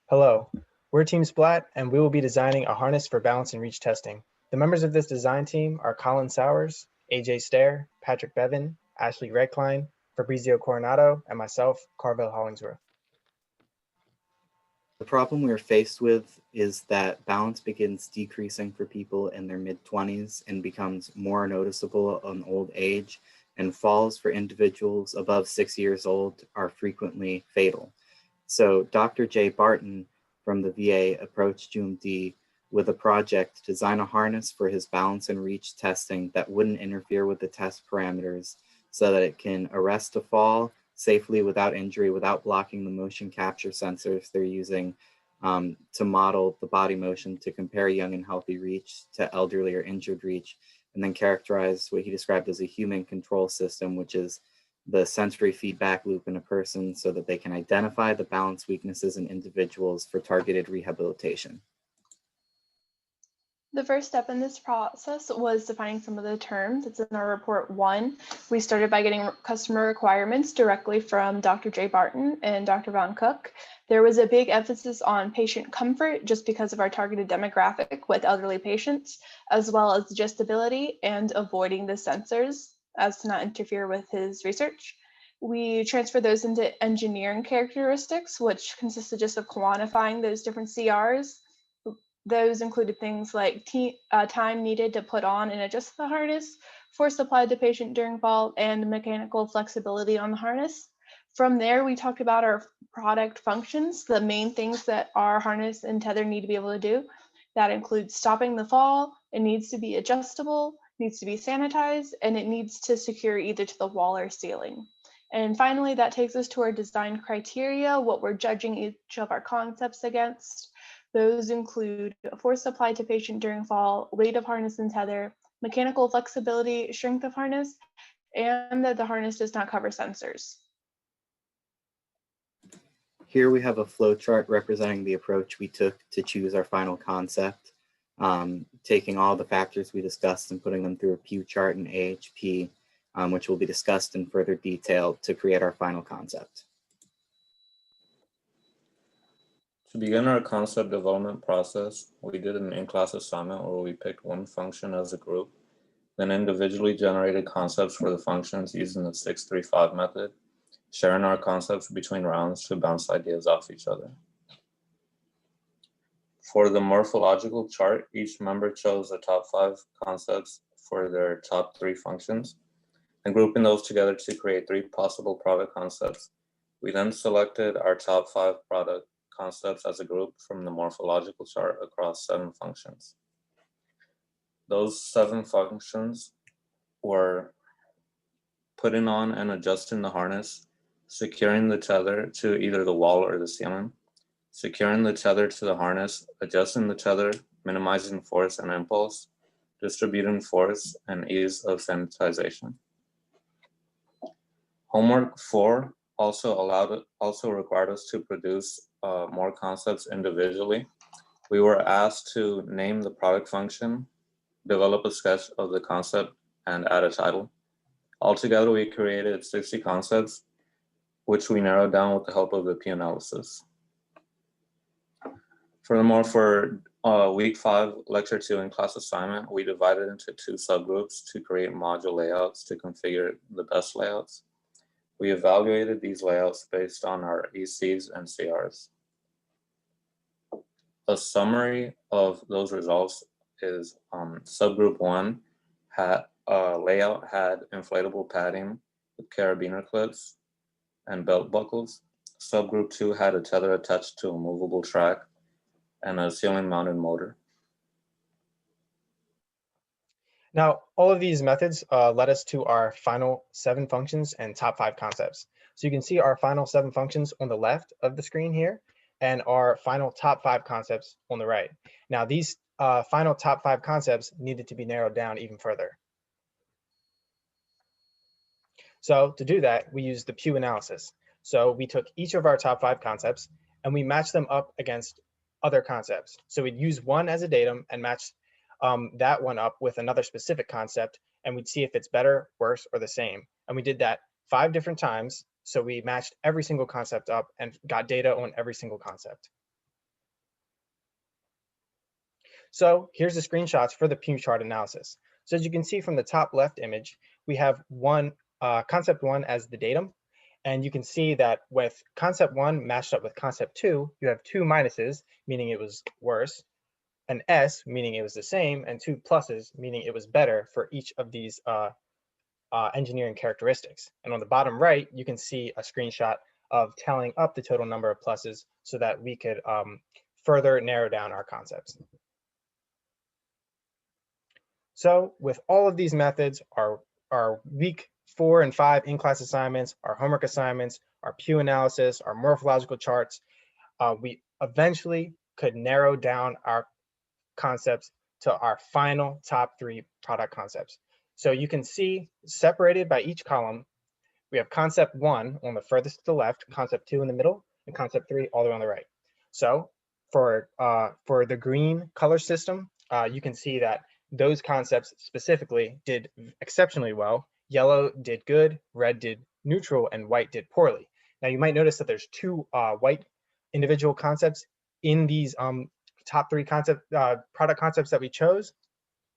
Hello, we're Team Splatt, and we will be designing a harness for balance and reach testing. The members of this design team are Colin Sowers, AJ Stair, Patrick Bevan, Ashley Redklein, Fabrizio Coronado, and myself, Carvel Hollingsworth. The problem we are faced with is that balance begins decreasing for people in their mid-20s and becomes more noticeable in old age, and falls for individuals above 6 years old are frequently fatal. So Dr. Jay Barton from the VA approached UMD with a project to design a harness for his balance and reach testing that wouldn't interfere with the test parameters so that it can arrest a fall safely without injury, without blocking the motion capture sensors they're using to model the body motion to compare young and healthy reach to elderly or injured reach, and then characterize what he described as a human control system, which is the sensory feedback loop in a person so that they can identify the balance weaknesses in individuals for targeted rehabilitation. The first step in this process was defining some of the terms. It's in our report 1. We started by getting customer requirements directly from Dr. Jay Barton and Dr. Von Cook. There was a big emphasis on patient comfort just because of our targeted demographic with elderly patients, as well as adjustability and avoiding the sensors as to not interfere with his research. We transferred those into engineering characteristics, which consisted just of quantifying those different CRs. Those included things like time needed to put on and adjust the harness, force applied to patient during fall, and mechanical flexibility on the harness. From there, we talked about our product functions, the main things that our harness and tether need to be able to do. That includes stopping the fall, it needs to be adjustable, needs to be sanitized, and it needs to secure either to the wall or ceiling. And finally, that takes us to our design criteria, what we're judging each of our concepts against. Those include force applied to patient during fall, weight of harness and tether, mechanical flexibility, strength of harness, and that the harness does not cover sensors. Here we have a flow chart representing the approach we took to choose our final concept, taking all the factors we discussed and putting them through a Pew chart and AHP, which will be discussed in further detail to create our final concept. To begin our concept development process, we did an in-class assignment where we picked one function as a group, then individually generated concepts for the functions using the 6-3-5 method, sharing our concepts between rounds to bounce ideas off each other. For the morphological chart, each member chose the top 5 concepts for their top 3 functions, and grouping those together to create 3 possible product concepts. We then selected our top 5 product concepts as a group from the morphological chart across 7 functions. Those 7 functions were putting on and adjusting the harness, securing the tether to either the wall or the ceiling, securing the tether to the harness, adjusting the tether, minimizing force and impulse, distributing force, and ease of sanitization. Homework 4 also required us to produce more concepts individually. We were asked to name the product function, develop a sketch of the concept, and add a title. Altogether, we created 60 concepts, which we narrowed down with the help of the P analysis. Furthermore, for week 5, lecture 2 in class assignment, we divided into 2 subgroups to create module layouts to configure the best layouts. We evaluated these layouts based on our ECs and CRs. A summary of those results is subgroup 1 layout had inflatable padding with carabiner clips and belt buckles. Subgroup 2 had a tether attached to a movable track and a ceiling mounted motor. Now, all of these methods led us to our final 7 functions and top 5 concepts. So you can see our final 7 functions on the left of the screen here, and our final top 5 concepts on the right. Now, these final top 5 concepts needed to be narrowed down even further. So to do that, we used the Pew analysis. So we took each of our top 5 concepts and we matched them up against other concepts. So we'd use one as a datum and match that one up with another specific concept, and we'd see if it's better, worse, or the same. And we did that 5 different times. So we matched every single concept up and got data on every single concept. So here's the screenshots for the Pew chart analysis. So as you can see from the top left image, we have concept one as the datum. And you can see that with concept one matched up with concept two, you have two minuses, meaning it was worse, an S, meaning it was the same, and two pluses, meaning it was better for each of these engineering characteristics. And on the bottom right, you can see a screenshot of tallying up the total number of pluses so that we could further narrow down our concepts. So with all of these methods, our week 4 and 5 in-class assignments, our homework assignments, our Pew analysis, our morphological charts, we eventually could narrow down our concepts to our final top 3 product concepts. So you can see separated by each column, we have concept 1 on the furthest to the left, concept 2 in the middle, and concept 3 all the way on the right. So for the green color system, you can see that those concepts specifically did exceptionally well. Yellow did good, red did neutral, and white did poorly. Now you might notice that there's 2 white individual concepts in these top 3 product concepts that we chose.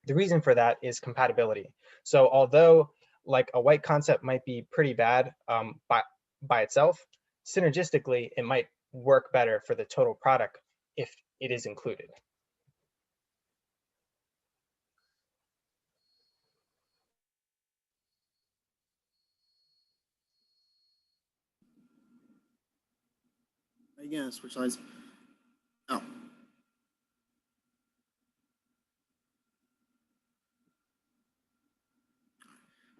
The reason for that is compatibility. So although like a white concept might be pretty bad by itself, synergistically, it might work better for the total product if it is included. Again, switch sides. Oh.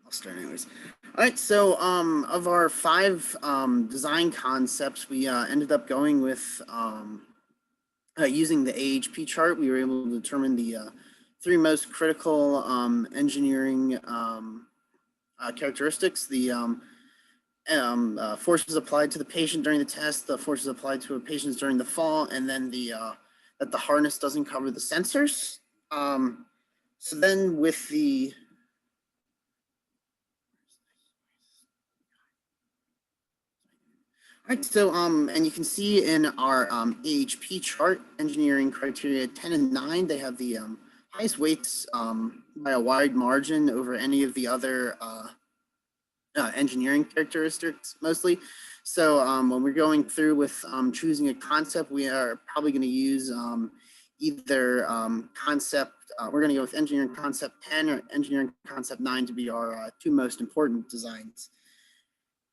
I'll start anyways. All right, so of our 5 design concepts, we ended up going with using the AHP chart. We were able to determine the 3 most critical engineering characteristics: the forces applied to the patient during the test, the forces applied to patients during the fall, and then that the harness doesn't cover the sensors. So then with the all right, so and you can see in our AHP chart, engineering criteria 10 and 9, they have the highest weights by a wide margin over any of the other engineering characteristics mostly. So when we're going through with choosing a concept, we are probably going to use either concept, we're going to go with engineering concept 10 or engineering concept 9 to be our 2 most important designs.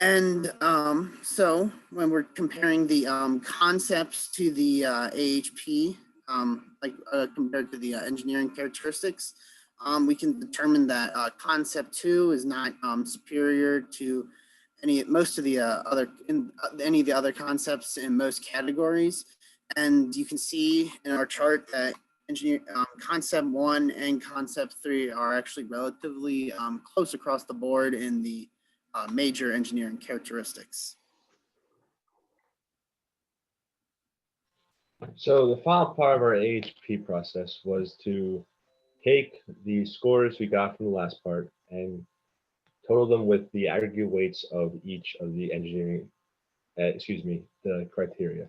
And so when we're comparing the concepts to the AHP, compared to the engineering characteristics, we can determine that concept 2 is not superior to any of the other concepts in most categories. And you can see in our chart that concept 1 and concept 3 are actually relatively close across the board in the major engineering characteristics. So the final part of our AHP process was to take the scores we got from the last part and total them with the aggregate weights of each of the engineering, the criteria.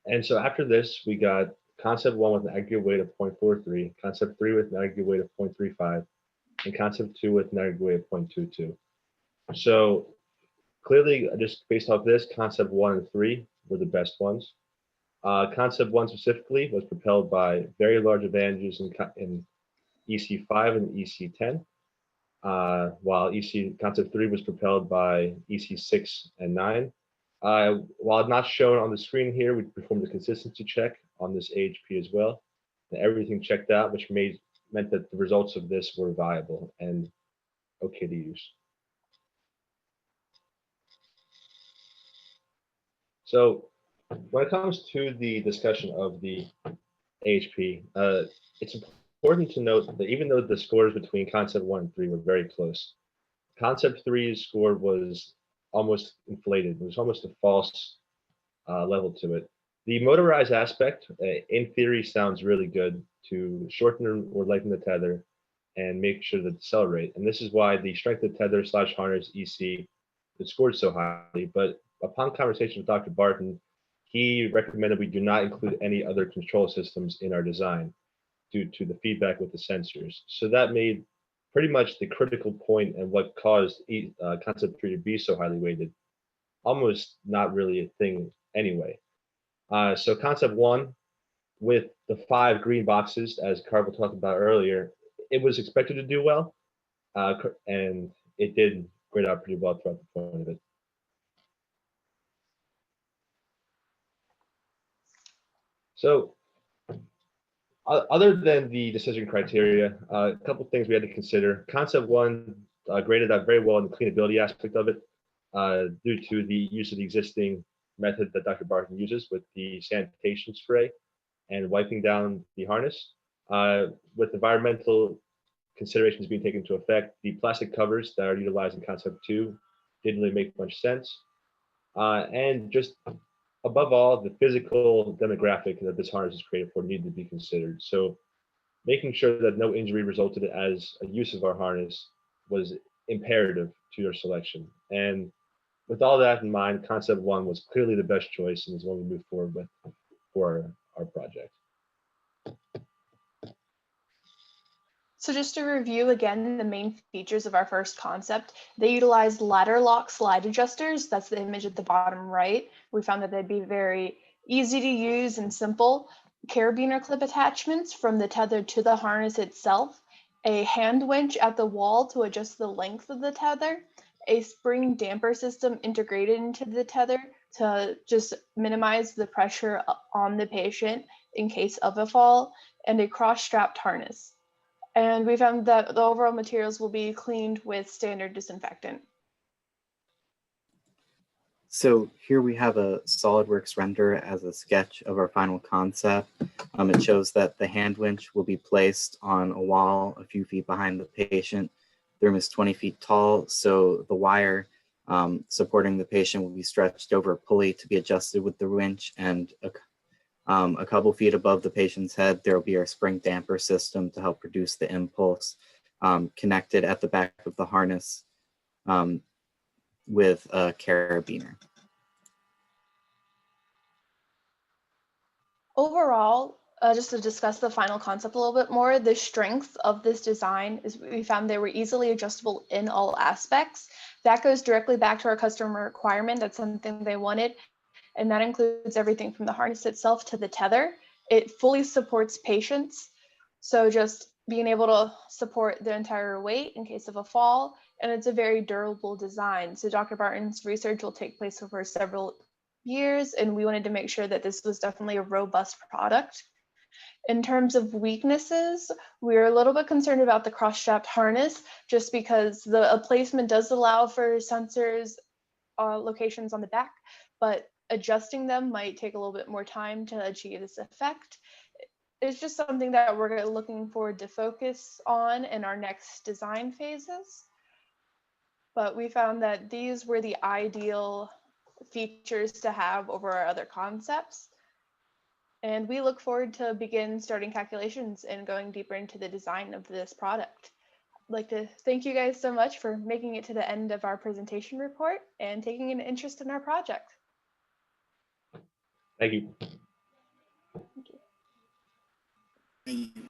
And so after this, we got concept 1 with an aggregate weight of 0.43, concept 3 with an aggregate weight of 0.35, and concept 2 with an aggregate weight of 0.22. So clearly, just based off this, concept 1 and 3 were the best ones. Concept 1 specifically was propelled by very large advantages in EC5 and EC10, while concept 3 was propelled by EC6 and 9. While not shown on the screen here, we performed a consistency check on this AHP as well. And everything checked out, which meant that the results of this were viable and okay to use. So when it comes to the discussion of the AHP, it's important to note that even though the scores between concept 1 and 3 were very close, concept 3's score was almost inflated. It was almost a false level to it. The motorized aspect, in theory, sounds really good to shorten or lighten the tether and make sure to decelerate. And this is why the strength of tether / harness EC is scored so highly. But upon conversation with Dr. Barton, he recommended we do not include any other control systems in our design. due to the feedback with the sensors. So that made pretty much the critical point and what caused concept 3 to be so highly weighted almost not really a thing anyway. So concept 1, with the 5 green boxes, as Carvel talked about earlier, it was expected to do well, and it did grade out pretty well throughout the point of it. So other than the decision criteria, a couple things we had to consider. Concept 1 graded out very well in the cleanability aspect of it, due to the use of the existing method that Dr. Barton uses with the sanitation spray and wiping down the harness. With environmental considerations being taken into effect, the plastic covers that are utilized in concept 2 didn't really make much sense. And just above all, the physical demographic that this harness is created for needed to be considered. So making sure that no injury resulted as a use of our harness was imperative to your selection. And with all that in mind, concept 1 was clearly the best choice and is one we moved forward with for our project. So just to review again, the main features of our first concept, they utilized ladder lock slide adjusters. That's the image at the bottom right. We found that they'd be very easy to use and simple. Carabiner clip attachments from the tether to the harness itself, a hand winch at the wall to adjust the length of the tether, a spring damper system integrated into the tether to just minimize the pressure on the patient in case of a fall, and a cross-strapped harness. And we found that the overall materials will be cleaned with standard disinfectant. So here we have a SolidWorks render as a sketch of our final concept. It shows that the hand winch will be placed on a wall a few feet behind the patient. The room is 20 feet tall, so the wire supporting the patient will be stretched over a pulley to be adjusted with the winch, and a couple feet above the patient's head, there will be our spring damper system to help reduce the impulse, connected at the back of the harness with a carabiner. Overall, just to discuss the final concept a little bit more, the strength of this design is we found they were easily adjustable in all aspects. That goes directly back to our customer requirement. That's something they wanted. And that includes everything from the harness itself to the tether. It fully supports patients. So just being able to support the entire weight in case of a fall, and it's a very durable design. So Dr. Barton's research will take place over several years, and we wanted to make sure that this was definitely a robust product. In terms of weaknesses, we were a little bit concerned about the cross-strapped harness, just because the placement does allow for sensors locations on the back, but adjusting them might take a little bit more time to achieve this effect. It's just something that we're looking forward to focus on in our next design phases. But we found that these were the ideal features to have over our other concepts. And we look forward to begin starting calculations and going deeper into the design of this product. I'd like to thank you guys so much for making it to the end of our presentation report and taking an interest in our project. Thank you. Thank you. Thank you.